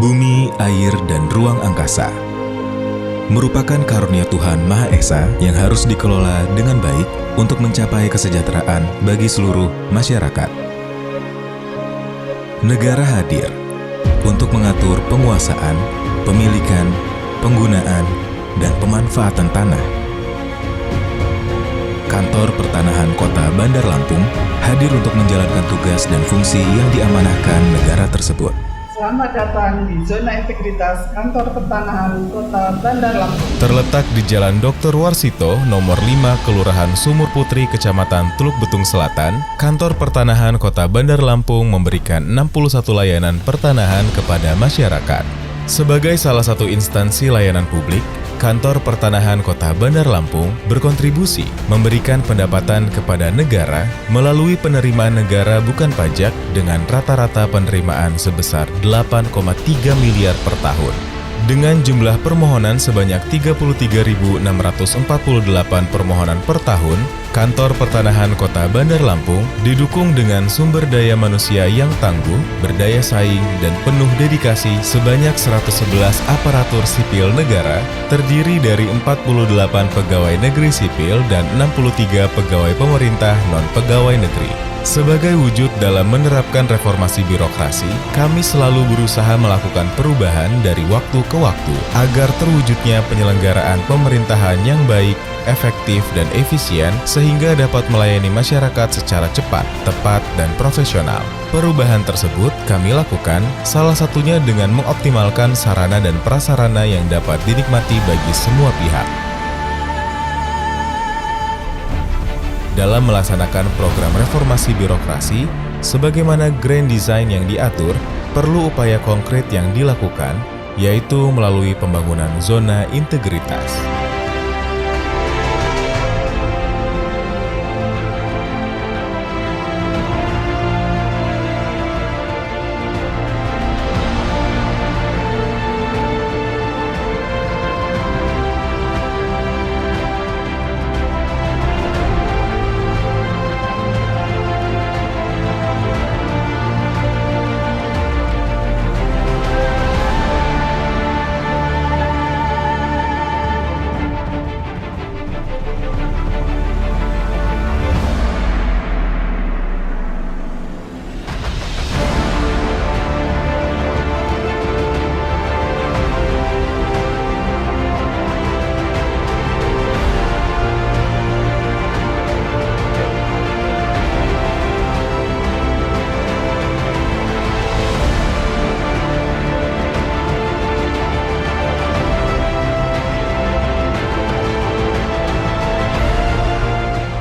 Bumi, air, dan ruang angkasa merupakan karunia Tuhan Maha Esa yang harus dikelola dengan baik untuk mencapai kesejahteraan bagi seluruh masyarakat. Negara hadir untuk mengatur penguasaan, pemilikan, penggunaan, dan pemanfaatan tanah. Kantor Pertanahan Kota Bandar Lampung hadir untuk menjalankan tugas dan fungsi yang diamanahkan negara tersebut. Selamat datang di Zona Integritas Kantor Pertanahan Kota Bandar Lampung. Terletak di Jalan Dr. Warsito, nomor 5, Kelurahan Sumur Putri, Kecamatan Teluk Betung Selatan, Kantor Pertanahan Kota Bandar Lampung memberikan 61 layanan pertanahan kepada masyarakat. Sebagai salah satu instansi layanan publik, Kantor Pertanahan Kota Bandar Lampung berkontribusi memberikan pendapatan kepada negara melalui penerimaan negara bukan pajak dengan rata-rata penerimaan sebesar 8,3 miliar per tahun. Dengan jumlah permohonan sebanyak 33.648 permohonan per tahun, Kantor Pertanahan Kota Bandar Lampung didukung dengan sumber daya manusia yang tangguh, berdaya saing, dan penuh dedikasi sebanyak 111 aparatur sipil negara, terdiri dari 48 pegawai negeri sipil dan 63 pegawai pemerintah non-pegawai negeri. Sebagai wujud dalam menerapkan reformasi birokrasi, kami selalu berusaha melakukan perubahan dari waktu ke waktu agar terwujudnya penyelenggaraan pemerintahan yang baik, efektif, dan efisien sehingga dapat melayani masyarakat secara cepat, tepat, dan profesional. Perubahan tersebut kami lakukan salah satunya dengan mengoptimalkan sarana dan prasarana yang dapat dinikmati bagi semua pihak. Dalam melaksanakan program reformasi birokrasi, sebagaimana grand design yang diatur, perlu upaya konkret yang dilakukan, yaitu melalui pembangunan zona integritas.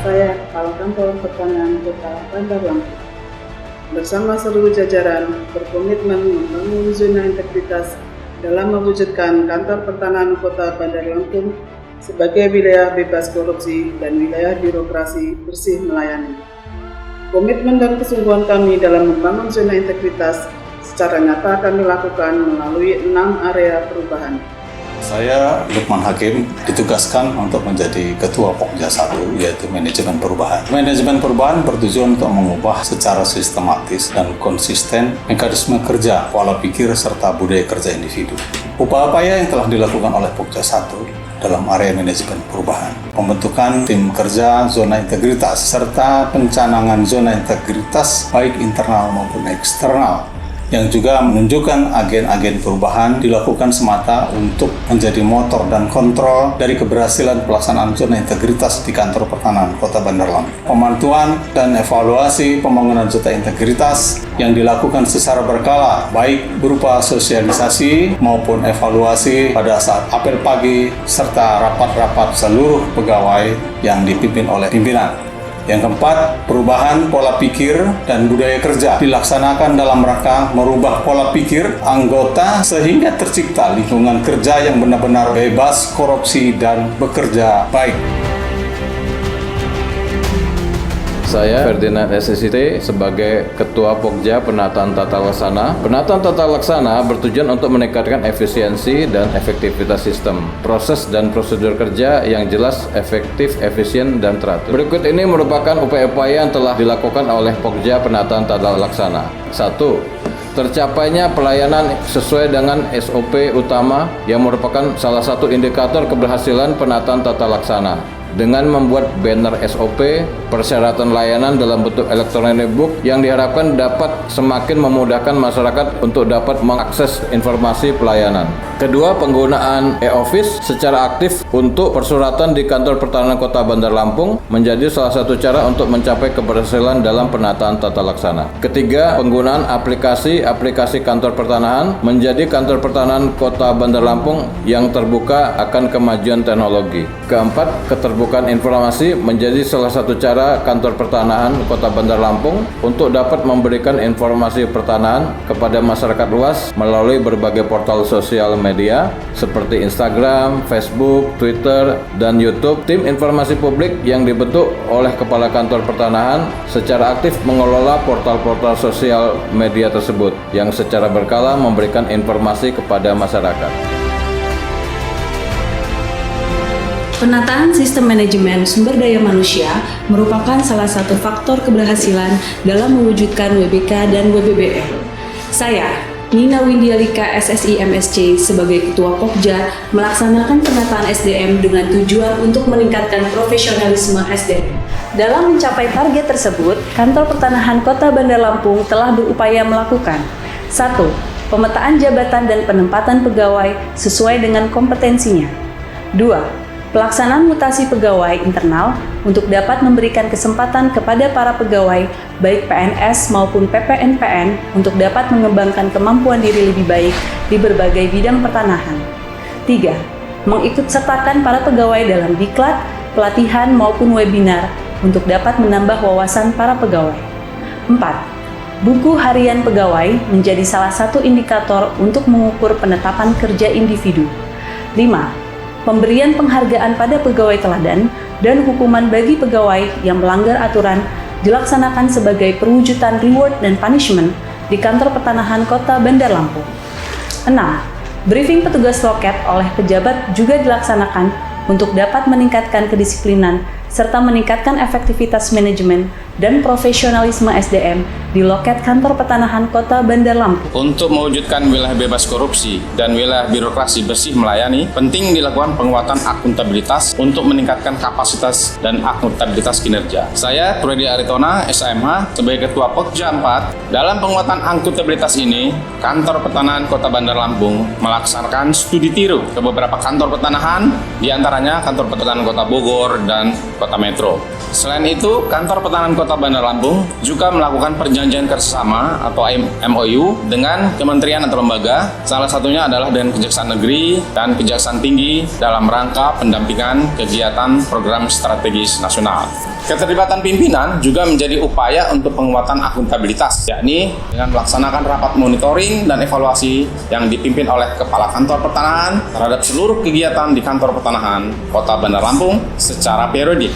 Saya, Kepala Kantor Pertanahan Kota Bandar Lampung, bersama seluruh jajaran berkomitmen membangun zona integritas dalam mewujudkan Kantor Pertanahan Kota Bandar Lampung sebagai wilayah bebas korupsi dan wilayah birokrasi bersih melayani. Komitmen dan kesungguhan kami dalam membangun zona integritas secara nyata kami lakukan melalui 6 area perubahan. Saya, Lukman Hakim, ditugaskan untuk menjadi Ketua Pokja 1, yaitu Manajemen Perubahan. Manajemen Perubahan bertujuan untuk mengubah secara sistematis dan konsisten mekanisme kerja, pola pikir, serta budaya kerja individu. Upaya-upaya yang telah dilakukan oleh Pokja 1 dalam area manajemen perubahan, pembentukan tim kerja zona integritas, serta pencanangan zona integritas baik internal maupun eksternal, yang juga menunjukkan agen-agen perubahan dilakukan semata untuk menjadi motor dan kontrol dari keberhasilan pelaksanaan zona integritas di Kantor Pertanahan Kota Bandar Lampung. Pemantauan dan evaluasi pembangunan zona integritas yang dilakukan secara berkala, baik berupa sosialisasi maupun evaluasi pada saat apel pagi serta rapat-rapat seluruh pegawai yang dipimpin oleh pimpinan. Yang keempat, perubahan pola pikir dan budaya kerja dilaksanakan dalam rangka merubah pola pikir anggota sehingga tercipta lingkungan kerja yang benar-benar bebas korupsi dan bekerja baik. Saya Ferdinand SSIT sebagai Ketua Pokja Penataan Tata Laksana. Penataan Tata Laksana bertujuan untuk meningkatkan efisiensi dan efektivitas sistem, proses dan prosedur kerja yang jelas, efektif, efisien, dan teratur. Berikut ini merupakan upaya-upaya yang telah dilakukan oleh Pokja Penataan Tata Laksana. 1. tercapainya pelayanan sesuai dengan SOP utama yang merupakan salah satu indikator keberhasilan penataan tata laksana. Dengan membuat banner SOP, persyaratan layanan dalam bentuk electronic book yang diharapkan dapat semakin memudahkan masyarakat untuk dapat mengakses informasi pelayanan. Kedua, penggunaan e-office secara aktif untuk persuratan di Kantor Pertanahan Kota Bandar Lampung menjadi salah satu cara untuk mencapai keberhasilan dalam penataan tata laksana. Ketiga, penggunaan aplikasi Kantor Pertanahan menjadi Kantor Pertanahan Kota Bandar Lampung yang terbuka akan kemajuan teknologi. Keempat, keterbukaan informasi menjadi salah satu cara Kantor Pertanahan Kota Bandar Lampung untuk dapat memberikan informasi pertanahan kepada masyarakat luas melalui berbagai portal sosial media seperti Instagram, Facebook, Twitter, dan YouTube. Tim informasi publik yang dibentuk oleh Kepala Kantor Pertanahan secara aktif mengelola portal-portal sosial media tersebut yang secara berkala memberikan informasi kepada masyarakat. Penataan sistem manajemen sumber daya manusia merupakan salah satu faktor keberhasilan dalam mewujudkan WBK dan WBBM. Saya, Nina Windialika SSI MSC sebagai Ketua Pokja melaksanakan penataan SDM dengan tujuan untuk meningkatkan profesionalisme SDM. Dalam mencapai target tersebut, Kantor Pertanahan Kota Bandar Lampung telah berupaya melakukan 1. Pemetaan jabatan dan penempatan pegawai sesuai dengan kompetensinya. 2. Pelaksanaan mutasi pegawai internal untuk dapat memberikan kesempatan kepada para pegawai, baik PNS maupun PPNPN, untuk dapat mengembangkan kemampuan diri lebih baik di berbagai bidang pertanahan. 3. Mengikutsertakan para pegawai dalam diklat, pelatihan maupun webinar untuk dapat menambah wawasan para pegawai. 4. Buku harian pegawai menjadi salah satu indikator untuk mengukur penetapan kerja individu. 5. Pemberian penghargaan pada pegawai teladan dan hukuman bagi pegawai yang melanggar aturan dilaksanakan sebagai perwujudan reward dan punishment di Kantor Pertanahan Kota Bandar Lampung. 6. Briefing petugas loket oleh pejabat juga dilaksanakan untuk dapat meningkatkan kedisiplinan serta meningkatkan efektivitas manajemen dan profesionalisme SDM di loket Kantor Pertanahan Kota Bandar Lampung. Untuk mewujudkan wilayah bebas korupsi dan wilayah birokrasi bersih melayani, penting dilakukan penguatan akuntabilitas untuk meningkatkan kapasitas dan akuntabilitas kinerja. Saya, Predi Aritona, SAMH, sebagai Ketua Pokja 4, dalam penguatan akuntabilitas ini, Kantor Pertanahan Kota Bandar Lampung melaksanakan studi tiru ke beberapa kantor pertanahan, diantaranya Kantor Pertanahan Kota Bogor dan Kota Metro. Selain itu, Kantor Pertanahan Kota Bandar Lampung juga melakukan perjanjian kerjasama atau MOU dengan kementerian atau lembaga, salah satunya adalah dengan Kejaksaan Negeri dan Kejaksaan Tinggi dalam rangka pendampingan kegiatan program strategis nasional. Keterlibatan pimpinan juga menjadi upaya untuk penguatan akuntabilitas, yakni dengan melaksanakan rapat monitoring dan evaluasi yang dipimpin oleh Kepala Kantor Pertanahan terhadap seluruh kegiatan di Kantor Pertanahan Kota Bandar Lampung secara periodik.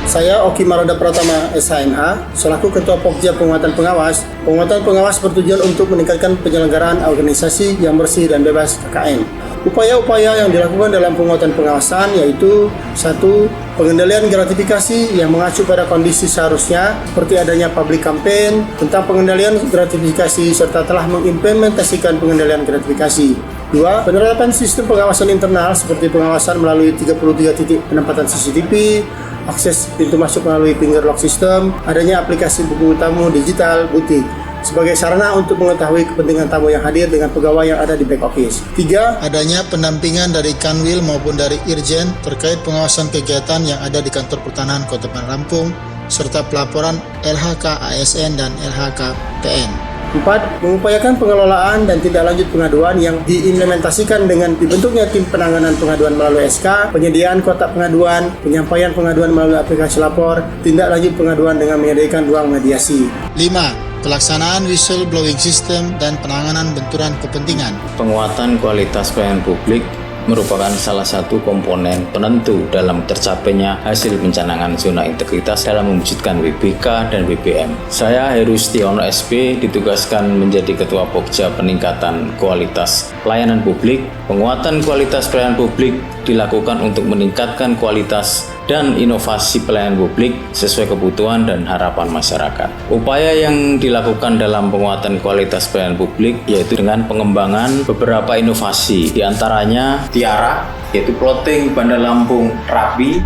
Saya Oki Maroda Pratama SHMH, selaku Ketua Pokja Penguatan Pengawas. Penguatan pengawas bertujuan untuk meningkatkan penyelenggaraan organisasi yang bersih dan bebas KKN. Upaya-upaya yang dilakukan dalam penguatan pengawasan yaitu 1. Pengendalian gratifikasi yang mengacu pada kondisi seharusnya, seperti adanya public campaign tentang pengendalian gratifikasi serta telah mengimplementasikan pengendalian gratifikasi. 2. Penerapan sistem pengawasan internal seperti pengawasan melalui 33 titik penempatan CCTV, akses pintu masuk melalui finger lock system, adanya aplikasi buku tamu digital, butik, sebagai sarana untuk mengetahui kepentingan tamu yang hadir dengan pegawai yang ada di back office. 3. Adanya pendampingan dari Kanwil maupun dari Irjen terkait pengawasan kegiatan yang ada di Kantor Pertanahan Kota Bandar Lampung, serta pelaporan LHK ASN dan LHK PN. 4. Mengupayakan pengelolaan dan tindak lanjut pengaduan yang diimplementasikan dengan dibentuknya tim penanganan pengaduan melalui SK, penyediaan kotak pengaduan, penyampaian pengaduan melalui aplikasi lapor, tindak lanjut pengaduan dengan menyediakan ruang mediasi. 5. Pelaksanaan whistleblowing system dan penanganan benturan kepentingan. Penguatan kualitas pelayanan publik merupakan salah satu komponen penentu dalam tercapainya hasil pencanangan zona integritas dalam mewujudkan WBK dan WBM. Saya Heru Stiono SP ditugaskan menjadi Ketua Pokja Peningkatan Kualitas Pelayanan Publik. Penguatan kualitas pelayanan publik dilakukan untuk meningkatkan kualitas dan inovasi pelayanan publik sesuai kebutuhan dan harapan masyarakat. Upaya yang dilakukan dalam penguatan kualitas pelayanan publik yaitu dengan pengembangan beberapa inovasi, diantaranya Tiara, yaitu plotting Bandar Lampung rapi,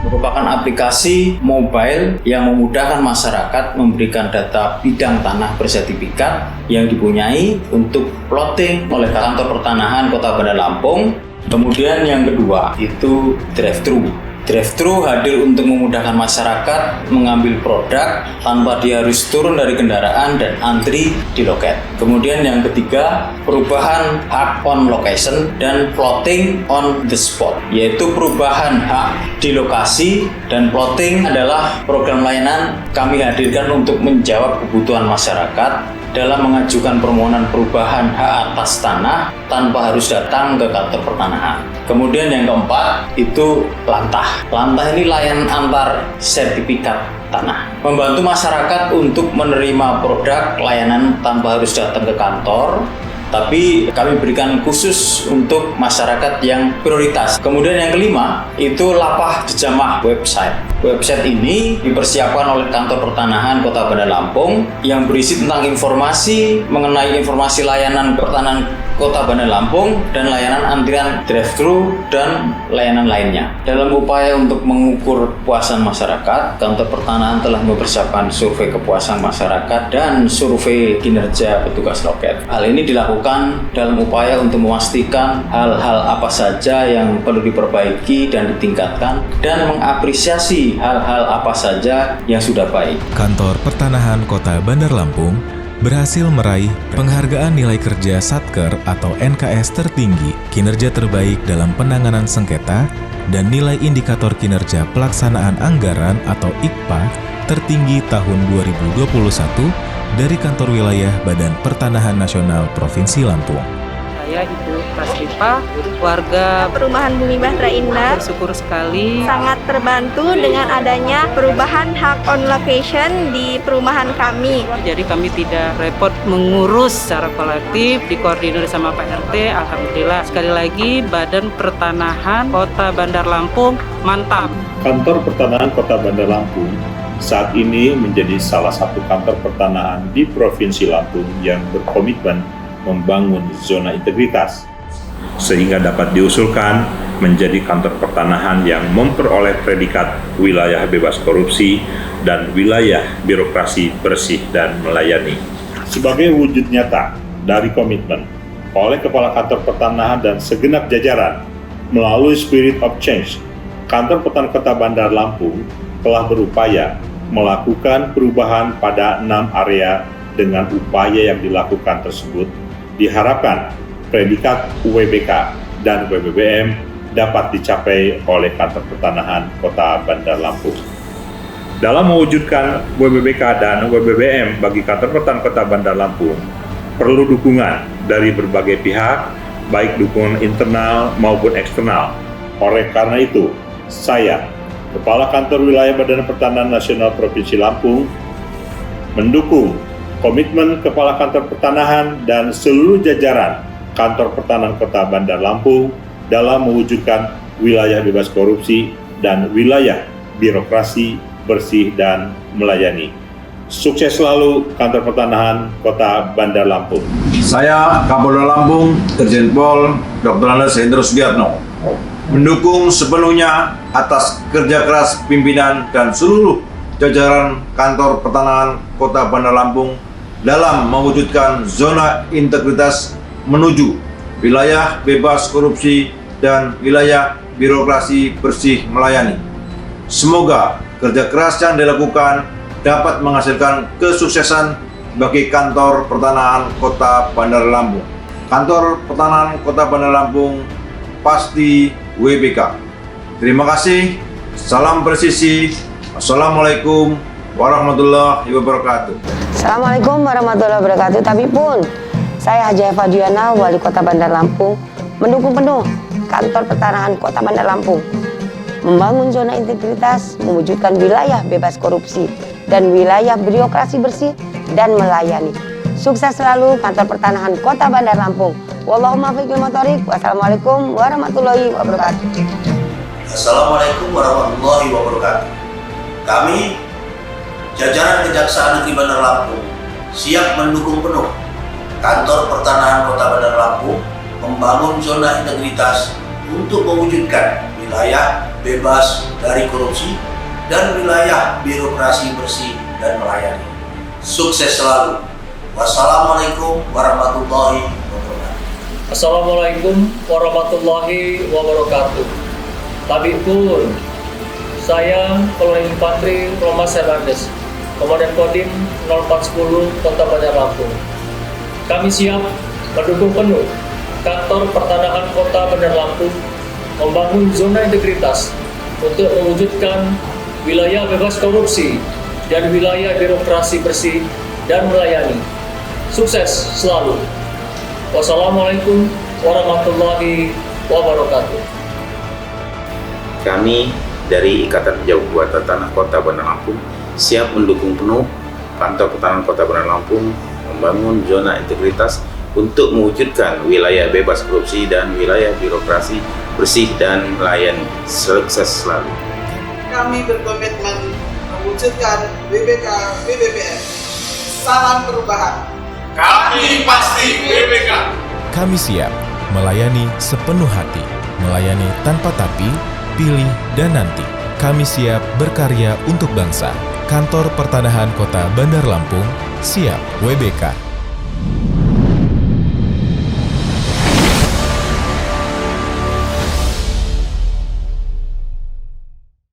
merupakan aplikasi mobile yang memudahkan masyarakat memberikan data bidang tanah bersertifikat yang dipunyai untuk plotting oleh kantor pertanahan Kota Bandar Lampung. Kemudian yang kedua itu drive-thru. Drive-thru hadir untuk memudahkan masyarakat mengambil produk tanpa dia harus turun dari kendaraan dan antri di loket. Kemudian yang ketiga, perubahan hak on location dan plotting on the spot, yaitu perubahan hak di lokasi dan plotting adalah program layanan kami hadirkan untuk menjawab kebutuhan masyarakat dalam mengajukan permohonan perubahan hak atas tanah tanpa harus datang ke kantor pertanahan. Kemudian yang keempat itu Lantah. Lantah ini layanan antar sertifikat tanah, membantu masyarakat untuk menerima produk layanan tanpa harus datang ke kantor, tapi kami berikan khusus untuk masyarakat yang prioritas. Kemudian yang kelima itu Lapah Jejamah website. Website ini dipersiapkan oleh kantor pertanahan Kota Bandar Lampung yang berisi tentang informasi mengenai informasi layanan pertanahan Kota Bandar Lampung dan layanan antrian drive-thru dan layanan lainnya. Dalam upaya untuk mengukur kepuasan masyarakat, kantor pertanahan telah mempersiapkan survei kepuasan masyarakat dan survei kinerja petugas loket. Hal ini dilakukan dalam upaya untuk memastikan hal-hal apa saja yang perlu diperbaiki dan ditingkatkan dan mengapresiasi hal-hal apa saja yang sudah baik. Kantor Pertanahan Kota Bandar Lampung berhasil meraih penghargaan nilai kerja Satker atau NKS tertinggi, kinerja terbaik dalam penanganan sengketa, dan nilai indikator kinerja pelaksanaan anggaran atau IKPA tertinggi tahun 2021 dari kantor wilayah Badan Pertanahan Nasional Provinsi Lampung. Saya Ibu Praslipa, warga Perumahan Bumi Bahtera Indah, bersyukur sekali sangat terbantu dengan adanya perubahan hak on location di perumahan kami. jadi kami tidak repot mengurus secara kolektif, dikoordinir sama Pak RT. Alhamdulillah, sekali lagi Badan Pertanahan Kota Bandar Lampung mantap. Kantor Pertanahan Kota Bandar Lampung saat ini menjadi salah satu kantor pertanahan di Provinsi Lampung yang berkomitmen membangun zona integritas, sehingga dapat diusulkan menjadi kantor pertanahan yang memperoleh predikat wilayah bebas korupsi dan wilayah birokrasi bersih dan melayani. Sebagai wujud nyata dari komitmen oleh Kepala Kantor Pertanahan dan segenap jajaran melalui Spirit of Change, Kantor Pertanahan Kota Bandar Lampung telah berupaya melakukan perubahan pada 6 area. Dengan upaya yang dilakukan tersebut, diharapkan predikat UWBK dan WBBM dapat dicapai oleh Kantor Pertanahan Kota Bandar Lampung. Dalam mewujudkan WBBK dan WBBM bagi Kantor Pertanahan Kota Bandar Lampung, perlu dukungan dari berbagai pihak, baik dukungan internal maupun eksternal. Oleh karena itu, saya, Kepala Kantor Wilayah Badan Pertanahan Nasional Provinsi Lampung, mendukung komitmen Kepala Kantor Pertanahan dan seluruh jajaran Kantor Pertanahan Kota Bandar Lampung dalam mewujudkan wilayah bebas korupsi dan wilayah birokrasi bersih dan melayani. Sukses selalu Kantor Pertanahan Kota Bandar Lampung. Saya Kapolda Lampung, Irjen Pol Dr. Andes Hendro Sugiatno, mendukung sepenuhnya atas kerja keras pimpinan dan seluruh jajaran Kantor Pertanahan Kota Bandar Lampung dalam mewujudkan zona integritas menuju wilayah bebas korupsi dan wilayah birokrasi bersih melayani. Semoga kerja keras yang dilakukan dapat menghasilkan kesuksesan bagi Kantor Pertanahan Kota Bandar Lampung. Kantor Pertanahan Kota Bandar Lampung pasti WBK. Terima kasih. Salam presisi. Assalamualaikum warahmatullahi wabarakatuh. Assalamualaikum warahmatullahi wabarakatuh. Tapi pun saya Haji Eva Diana, Wali Kota Bandar Lampung, mendukung penuh Kantor Pertanahan Kota Bandar Lampung membangun zona integritas, mewujudkan wilayah bebas korupsi dan wilayah birokrasi bersih dan melayani. Sukses selalu Kantor Pertanahan Kota Bandar Lampung. Wallahumma fiqh motorik. Wassalamualaikum warahmatullahi wabarakatuh. Assalamualaikum warahmatullahi wabarakatuh. Kami, jajaran Kejaksaan Negeri Bandar Lampung, siap mendukung penuh Kantor Pertanahan Kota Bandar Lampung membangun zona integritas untuk mewujudkan wilayah bebas dari korupsi dan wilayah birokrasi bersih dan melayani. Sukses selalu. Wassalamualaikum warahmatullahi wabarakatuh. Assalamualaikum warahmatullahi wabarakatuh. Tabipun, saya Kolonel Infantri Romas Hernandez, Komandan Kodim 0410 Kota Bandar Lampung. Kami siap mendukung penuh Kantor Pertanahan Kota Bandar Lampung membangun zona integritas untuk mewujudkan wilayah bebas korupsi dan wilayah birokrasi bersih dan melayani. Sukses selalu. Wassalamualaikum warahmatullahi wabarakatuh. Kami dari Ikatan Pejabat Buatan Tanah Kota Bandar Lampung siap mendukung penuh Kantor Pertanahan Kota Bandar Lampung membangun zona integritas untuk mewujudkan wilayah bebas korupsi dan wilayah birokrasi bersih dan melayani. Sukses selalu. Kami berkomitmen mewujudkan WBK WBBM. Salam perubahan. Kami pasti WBK. Kami siap melayani sepenuh hati, melayani tanpa tapi, pilih dan nanti. Kami siap berkarya untuk bangsa. Kantor Pertanahan Kota Bandar Lampung siap WBK.